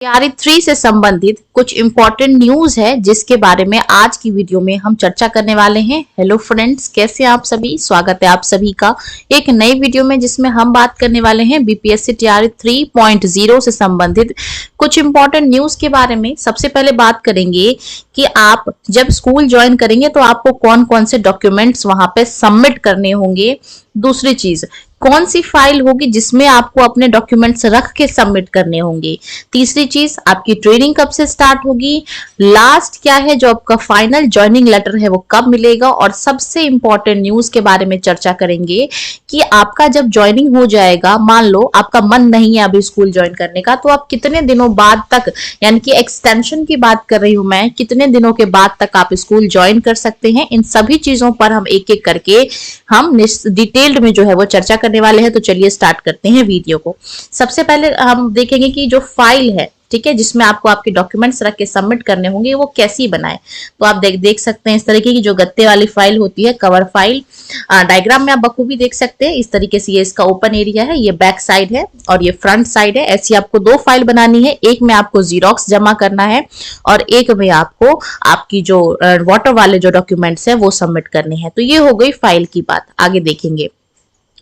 तैयारी 3 से संबंधित कुछ इंपॉर्टेंट न्यूज है जिसके बारे में आज की वीडियो में हम चर्चा करने वाले हैं। हेलो फ्रेंड्स, कैसे हैं आप सभी। स्वागत है आप सभी का एक नई वीडियो में जिसमें हम बात करने वाले हैं बीपीएससी तैयारी 3.0 से संबंधित कुछ इंपॉर्टेंट न्यूज के बारे में। सबसे पहले बात करेंगे कि आप जब स्कूल ज्वाइन करेंगे तो आपको कौन कौन से डॉक्यूमेंट्स वहां पे सबमिट करने होंगे। दूसरी चीज, कौन सी फाइल होगी जिसमें आपको अपने डॉक्यूमेंट्स रख के सबमिट करने होंगे। तीसरी चीज, आपकी ट्रेनिंग कब से स्टार्ट होगी। लास्ट क्या है, जो आपका फाइनल ज्वाइनिंग लेटर है वो कब मिलेगा। और सबसे इंपॉर्टेंट न्यूज के बारे में चर्चा करेंगे कि आपका जब ज्वाइनिंग हो जाएगा, मान लो आपका मन नहीं है अभी स्कूल ज्वाइन करने का, तो आप कितने दिनों बाद तक, यानी कि एक्सटेंशन की बात कर रही हूं मैं, कितने दिनों के बाद तक आप स्कूल ज्वाइन कर सकते हैं। इन सभी चीजों पर हम एक एक करके हम डिटेल्ड में जो है वो चर्चा करने वाले हैं। तो चलिए स्टार्ट करते हैं वीडियो को। सबसे पहले हम देखेंगे कि जो फाइल है, ठीक है, जिसमें आपको आपके डॉक्यूमेंट्स रख के सबमिट करने होंगे, वो कैसी बनाए। तो आप देख सकते हैं इस तरीके की जो गत्ते वाली फाइल होती है, कवर फाइल। डायग्राम में आप बखूबी देख सकते हैं इस तरीके से। ये इसका ओपन एरिया है, ये बैक साइड है और ये फ्रंट साइड है। ऐसी आपको दो फाइल बनानी है। एक में आपको जीरोक्स जमा करना है और एक में आपको आपकी जो वाटर वाले जो डॉक्यूमेंट्स है वो सबमिट करने हैं। तो ये हो गई फाइल की बात। आगे देखेंगे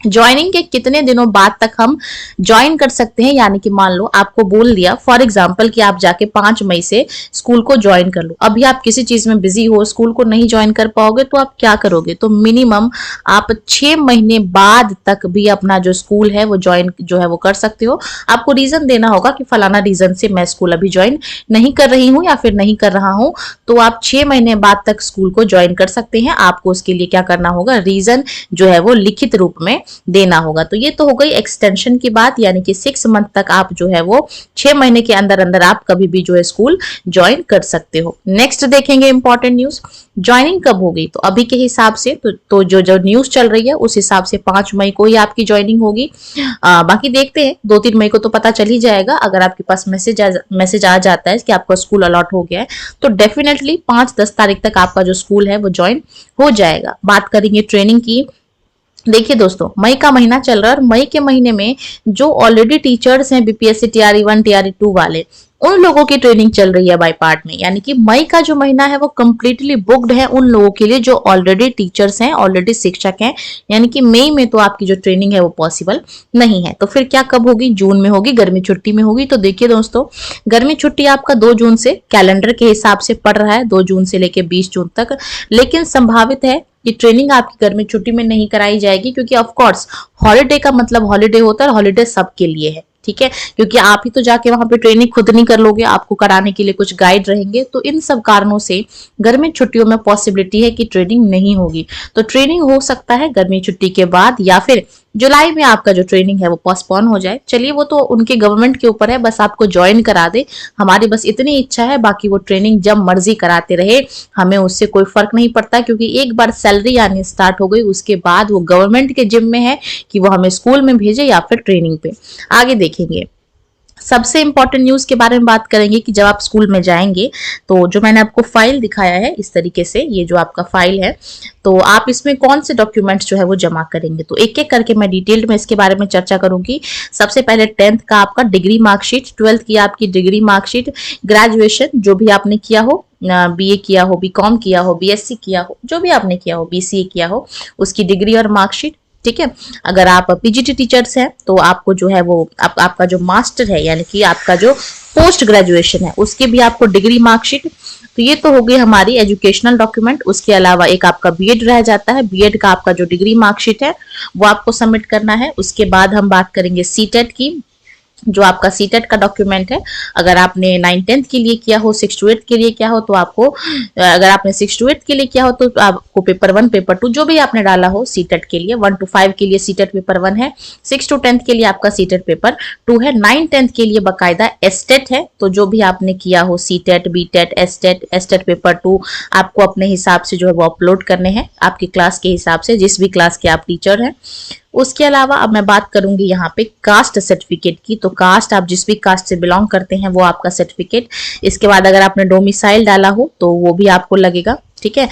ज्वाइनिंग के कितने दिनों बाद तक हम ज्वाइन कर सकते हैं। यानी कि मान लो आपको बोल दिया फॉर एग्जांपल कि आप जाके 5 मई से स्कूल को ज्वाइन कर लो। अभी आप किसी चीज में बिजी हो, स्कूल को नहीं ज्वाइन कर पाओगे, तो आप क्या करोगे। तो मिनिमम आप 6 महीने बाद तक भी अपना जो स्कूल है वो ज्वाइन जो है वो कर सकते हो। आपको रीजन देना होगा कि फलाना रीजन से मैं स्कूल अभी ज्वाइन नहीं कर रही हूँ या फिर नहीं कर रहा हूँ। तो आप 6 महीने बाद तक स्कूल को ज्वाइन कर सकते हैं। आपको उसके लिए क्या करना होगा, रीजन जो है वो लिखित रूप में देना होगा। तो ये तो हो गई एक्सटेंशन की बात, यानी कि 6 मंथ तक आप जो है वो 6 महीने के अंदर अंदर आप कभी भी जो है स्कूल ज्वाइन कर सकते हो। नेक्स्ट देखेंगे इंपॉर्टेंट न्यूज, ज्वाइनिंग कब होगी। तो अभी के हिसाब से तो जो न्यूज चल रही है उस हिसाब से 5 मई को ही आपकी ज्वाइनिंग होगी। बाकी देखते हैं 2-3 मई को तो पता चल ही जाएगा। अगर आपके पास मैसेज आ जाता है कि आपका स्कूल अलॉट हो गया है, तो डेफिनेटली 5-10 तारीख तक आपका जो स्कूल है वो ज्वाइन हो जाएगा। बात करेंगे ट्रेनिंग की। देखिए दोस्तों, मई का महीना चल रहा है और मई के महीने में जो ऑलरेडी टीचर्स हैं बीपीएससी टीआरई 1 टीआरई 2 वाले, उन लोगों की ट्रेनिंग चल रही है बाय पार्ट में। यानी कि मई का जो महीना है वो कंप्लीटली बुक्ड है उन लोगों के लिए जो ऑलरेडी टीचर्स हैं, ऑलरेडी शिक्षक हैं। यानी कि मई में तो आपकी जो ट्रेनिंग है वो पॉसिबल नहीं है। तो फिर क्या कब होगी, जून में होगी, गर्मी छुट्टी में होगी। तो देखिए दोस्तों, गर्मी छुट्टी आपका 2 जून से कैलेंडर के हिसाब से पड़ रहा है, 2 जून से लेके 20 जून तक। लेकिन संभावित है कि ट्रेनिंग आपकी गर्मी छुट्टी में नहीं कराई जाएगी, क्योंकि ऑफ कोर्स हॉलीडे का मतलब हॉलीडे होता है, हॉलीडे सबके लिए है, ठीक है। क्योंकि आप ही तो जाके वहां पे ट्रेनिंग खुद नहीं कर लोगे, आपको कराने के लिए कुछ गाइड रहेंगे। तो इन सब कारणों से गर्मी छुट्टियों में पॉसिबिलिटी है कि ट्रेनिंग नहीं होगी। तो ट्रेनिंग हो सकता है गर्मी छुट्टी के बाद या फिर जुलाई में आपका जो ट्रेनिंग है वो पोस्टपोन हो जाए। चलिए, वो तो उनके गवर्नमेंट के ऊपर है, बस आपको ज्वाइन करा दे। हमारी बस इतनी इच्छा है, बाकी वो ट्रेनिंग जब मर्जी कराते रहे, हमें उससे कोई फर्क नहीं पड़ता। क्योंकि एक बार सैलरी आनी स्टार्ट हो गई, उसके बाद वो गवर्नमेंट के जिम्मे में है कि वो हमें स्कूल में भेजे या फिर ट्रेनिंग पे। आगे देखेंगे सबसे इंपॉर्टेंट न्यूज के बारे में बात करेंगे कि जब आप स्कूल में जाएंगे तो जो मैंने आपको फाइल दिखाया है इस तरीके से, ये जो आपका फाइल है, तो आप इसमें कौन से डॉक्यूमेंट्स जो है वो जमा करेंगे। तो एक एक करके मैं डिटेल्ड में इसके बारे में चर्चा करूंगी। सबसे पहले 10th का आपका डिग्री मार्कशीट, 12th की आपकी डिग्री मार्कशीट, ग्रेजुएशन जो भी आपने किया हो, बीए किया हो, बीकॉम किया हो, बीएससी किया हो, जो भी आपने किया हो, बीसीए किया हो, उसकी डिग्री और मार्कशीट, ठीक है। अगर आप पीजीटी टीचर्स हैं तो आपको जो है वो आपका जो मास्टर है, यानी कि आपका जो पोस्ट ग्रेजुएशन है, उसके भी आपको डिग्री मार्कशीट। तो ये तो हो गई हमारी एजुकेशनल डॉक्यूमेंट। उसके अलावा एक आपका बीएड रह जाता है, बीएड का आपका जो डिग्री मार्कशीट है वो आपको सबमिट करना है। उसके बाद हम बात करेंगे सीटेट की, जो आपका सीटेट का डॉक्यूमेंट है। अगर आपने 9-10 के लिए किया हो, 6 to 8 के लिए किया हो, तो आपको, अगर आपने 6 to 8 के लिए किया हो तो आपको पेपर 1 पेपर 2 जो भी आपने डाला हो सीटेट के लिए, 1 to 5 के लिए सीटेट पेपर 1 है, 6 to 10 के लिए आपका सीटेट पेपर 2 है, 9-10 के लिए बकायदा एस्टेट है। तो जो भी आपने किया हो सीटेट, बीटेट, एस्टेट पेपर 2 आपको अपने हिसाब से जो है वो अपलोड करने हैं, आपकी क्लास के हिसाब से, जिस भी क्लास के आप टीचर हैं। उसके अलावा अब मैं बात करूंगी यहाँ पे कास्ट सर्टिफिकेट की। तो कास्ट, आप जिस भी कास्ट से बिलोंग करते हैं वो आपका सर्टिफिकेट। इसके बाद अगर आपने डोमिसाइल डाला हो तो वो भी आपको लगेगा। ठीक है।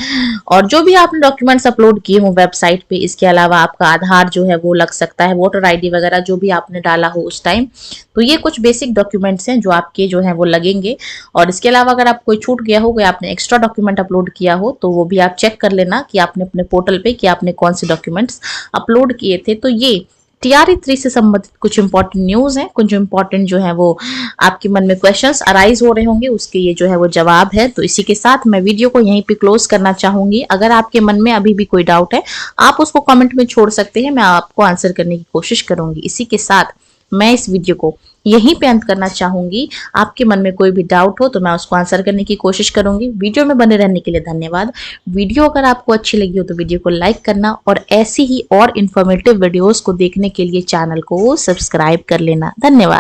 और जो भी आपने डॉक्यूमेंट्स अपलोड किए हो वेबसाइट पे, इसके अलावा आपका आधार जो है वो लग सकता है, वोटर आईडी वगैरह जो भी आपने डाला हो उस टाइम। तो ये कुछ बेसिक डॉक्यूमेंट्स हैं जो आपके जो है वो लगेंगे। और इसके अलावा अगर आप कोई छूट गया हो, कोई आपने एक्स्ट्रा डॉक्यूमेंट अपलोड किया हो, तो वो भी आप चेक कर लेना कि आपने अपने पोर्टल पे कि आपने कौन से डॉक्यूमेंट्स अपलोड किए थे। तो ये TRE 3 से संबंधित कुछ इंपॉर्टेंट न्यूज है, कुछ इंपॉर्टेंट जो है वो आपके मन में क्वेश्चंस अराइज हो रहे होंगे, उसके ये जो है वो जवाब है। तो इसी के साथ मैं वीडियो को यहीं पे क्लोज करना चाहूंगी। अगर आपके मन में अभी भी कोई डाउट है, आप उसको कमेंट में छोड़ सकते हैं, मैं आपको आंसर करने की कोशिश करूंगी। इसी के साथ मैं इस वीडियो को यहीं पे अंत करना चाहूंगी। आपके मन में कोई भी डाउट हो तो मैं उसको आंसर करने की कोशिश करूंगी। वीडियो में बने रहने के लिए धन्यवाद। वीडियो अगर आपको अच्छी लगी हो तो वीडियो को लाइक करना, और ऐसी ही और इन्फॉर्मेटिव वीडियोस को देखने के लिए चैनल को सब्सक्राइब कर लेना। धन्यवाद।